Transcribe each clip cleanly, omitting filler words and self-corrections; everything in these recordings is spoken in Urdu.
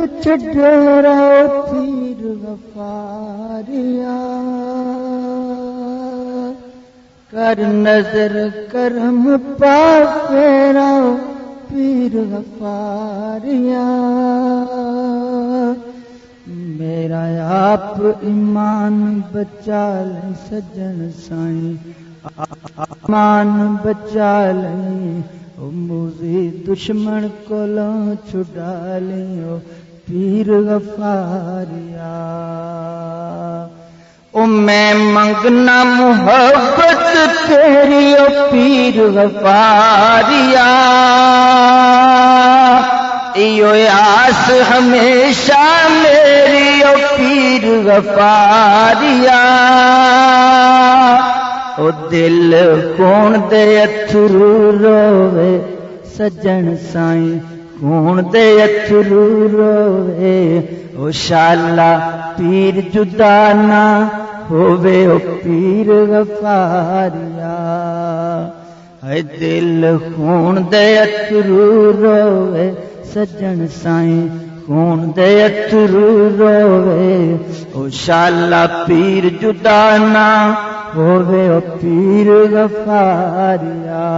وچ ڈیرا پیر غفاریا کر نظر کرم پا پھیرا پیر غفاریا میرا آپ ایمان بچا لے سجن سائیں ایمان بچا لے او موزی دشمن کولوں چھڑا لے او پیر غفاریا او میں منگنا محبت تیری او پیر غفاریا ایو آس ہمیشہ میری او پیر غفاریا او دل کون دے اتھرو روے سجن سائیں کون دے اتھرو روے او شالا پیر جدا نہ ہووے او پیر غفاریا اے دل کون دے اتھرو روے سجن سائیں کون دے اتھرو روے او شالا پیر جدا نہ ہووے او پیر غفاریا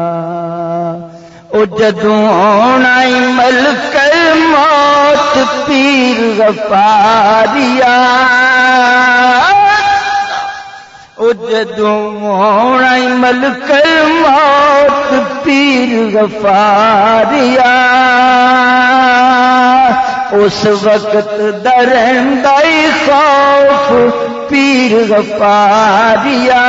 او جدوں آنا ملک موت پیر غفاریا او جدوں آنا ملک موت پیر غفاریا اس وقت درندہ خوف پیر غفاریا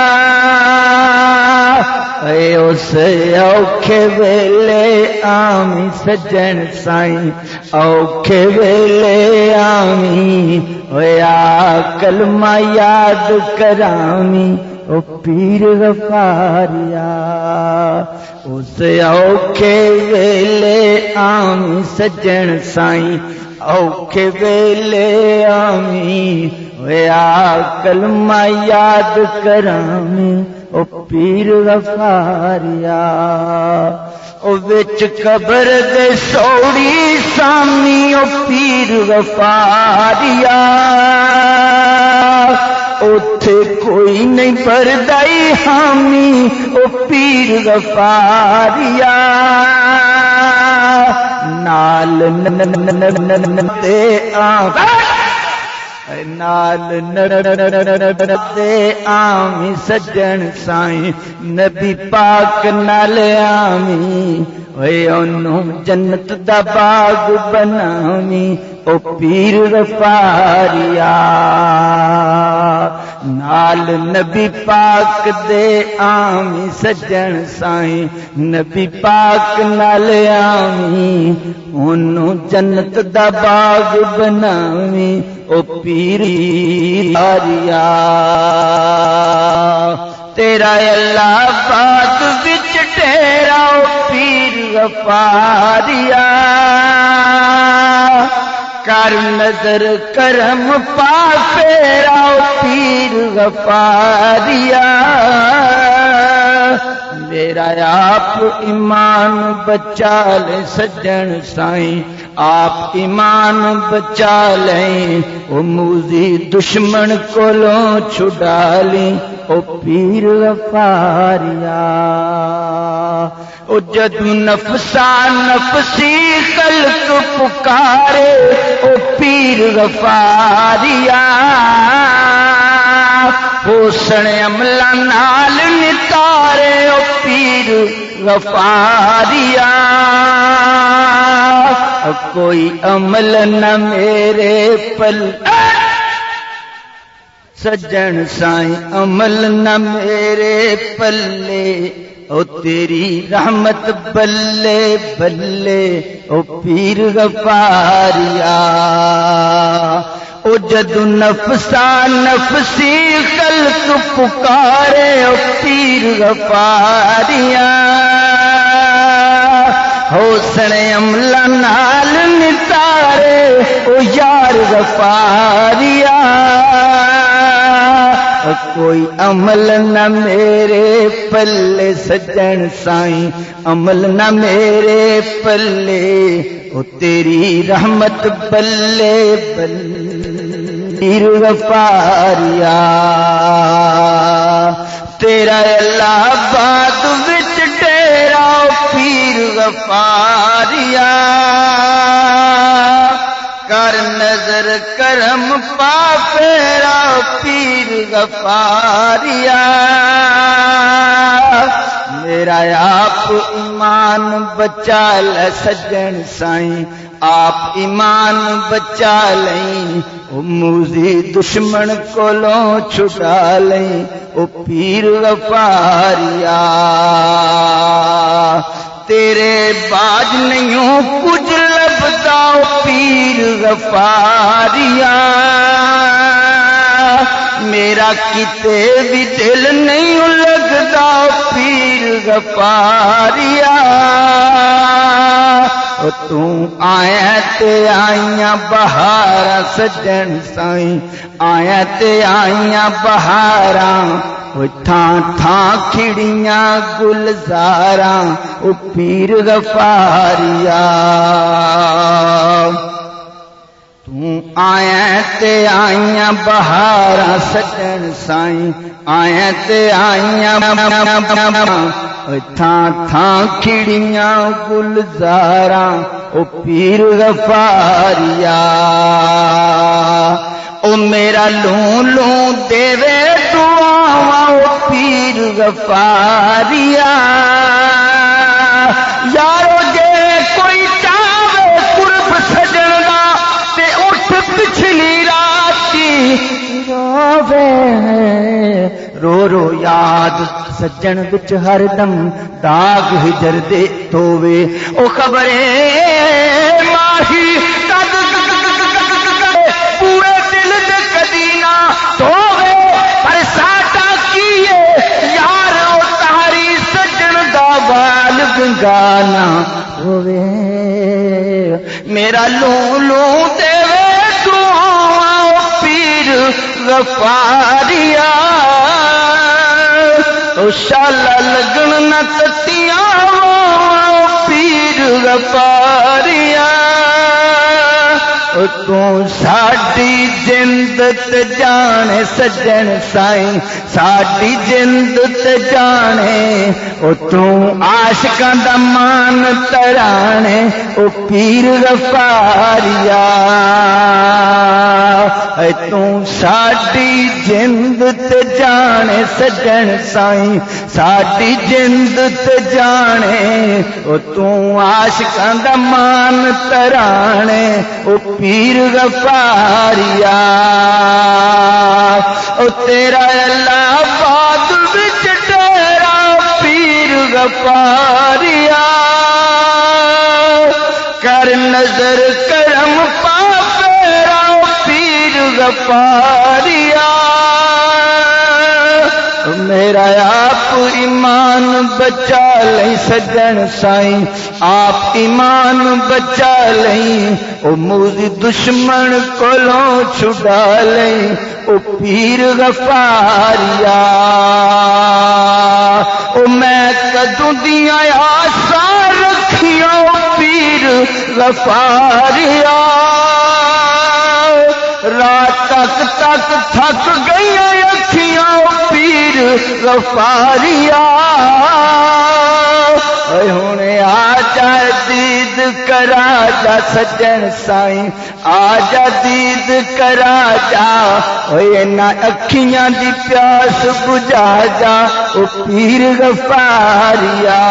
اے اس اوکھے ویلے آمی سجن سائیں اوکھے ویلے آمی اے کلمہ یاد کرامی او پیر غفاریا اس اوکھے ویلے آمی سجن سائیں اوکھے ویلے آمی اے کلمہ یاد کرامی او پیر غفاریا او وچ قبر دے سوڑی سامی او پیر غفاریا اوتھے کوئی نہیں پردائی حامی او پیر غفاریا نال تے نال دے آمی سجن سائیں نبی پاک نال آمی اے انہوں جنت دا باغ بنامی او پیر غفاریا نال نبی پاک دے آمی سجن سائیں نبی پاک نال آمی انہوں جنت دا باغ بنامی او پیر غفاریا تیرا اللہ بات وچ ڈیرا او پیر غفاریا کر نظر کرم پا پھیرا او پیر غفاریا میرا آپ ایمان بچا لے سجن سائیں آپ ایمان بچا لیں او موزی دشمن کولوں چھڑا لیں او پیر غفاریا او جدوں نفسا نفسی خلق پکارے او پیر غفاریا حسن عملہ نال نتارے او پیر غفاریا کوئی عمل نہ میرے پل سجن سائیں عمل نہ میرے پلے او تیری رحمت بلے بلے او پیر غفاریا او جدوں نفسا نفسی خلق پکارے او پیر غفاریا حسن عملہ نال نتارے او یار غفاریا کوئی عمل نہ میرے پلے سجن سائیں عمل نہ میرے پلے او تیری رحمت بلے بلے پیر غفاریا تیرا اللہ آباد وچ ڈیرا پیر غفاریا کر نظر کرم پا پھیرا پیر غفاریا میرا آپ ایمان بچا لے سجن سائیں آپ ایمان بچا لیں او موزی دشمن کولوں چھٹا لیں او پیر غفاریا تیرے باج نہیں کچھ لبدا پیر غفاریا میرا کتے بھی دل نہیں لگدا پیر غفاریا تو آیا تے آئیاں بہاراں سجن سائیں آیا تے آئیاں بہاراں تھان تھان کھڑیاں گلزاراں او پیر غفاریا تو آیا تے آئیاں بہاراں سجن سائیں آیا تے آئیاں تھان تھان کھڑیاں گلزاراں او پیر غفاریا او میرا لوں لوں دیوے دعاواں او پیر غفاریا یارو جے کوئی چاہے قرب سجن دا تے اٹھ پچھلی راتی رووے رو رو یاد سجن وچ ہر دم داغ ہجر دے تووے او خبرے ماہی تد پورے دل دے کدینا تووے پر ساٹا کیے یار او تاری سجن دا وال گنگانا ہووے میرا لوں لوں دیوے دعاواں او پیر غفاریا او شالا لگن نہ تتیاں پیر غفاریا او تو ساڈی جند تے جانے سجن سائیں ساڈی جند تے جانے او تو عاشقاں دا مان ترانے او پیر غفاریا اے تو ساڈی جند تے جانے سجن سائیں ساڈی جند تے جانے او تو عاشقاں دا مان ترانے او پیر غفاریا او تیرا اللہ آباد وچ ڈیرا پیر غفاریا کر نظر کرم پا پھیرا پیر غفاریا میرا آپ ایمان بچا لیں سجن سائیں آپ ایمان بچا لیں او موزی دشمن کولوں چھڑا لیں او پیر غفاریا او میں کدوں دیاں آساں رکھیاں او پیر غفاریا رات تک تھک گئی اکھیاں پیر غفاریا ہن آ جا دید کرا جا سجن سائیں آ جا دید کرا جا اوے نہ اکھیاں دی پیاس بجھا جا او پیر غفاریا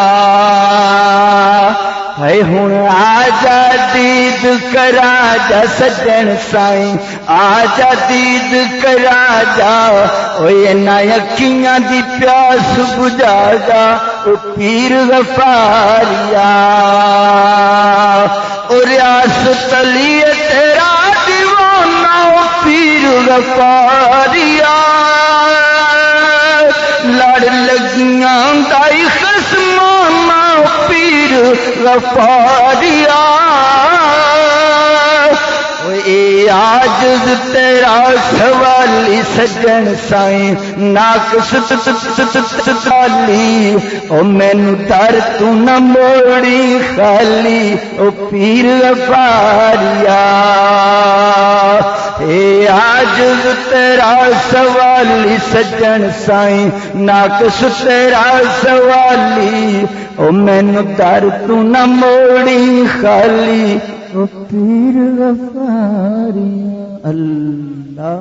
ہے ہن آ جا دید کرا جا سجن سائیں آ جا دید کرا جا اوے نہ اکھیاں دی پیاس بجھا جا او پیر غفاریا او ریاست علی تیرا دیوانہ او پیر غفاریا لڑ لگیاں دائی خصمانہ او پیر غفاریا اے آ عاجز تیرا سوالی سجن سائیں ناقص تالی او مینوں در تو نہ موڑی خالی او پیر غفاریا اے عاجز تیرا سوالی سجن سائیں ناقص تیرا سوالی او مینوں در تو نہ موڑی خالی او پیر غفاریا اللہ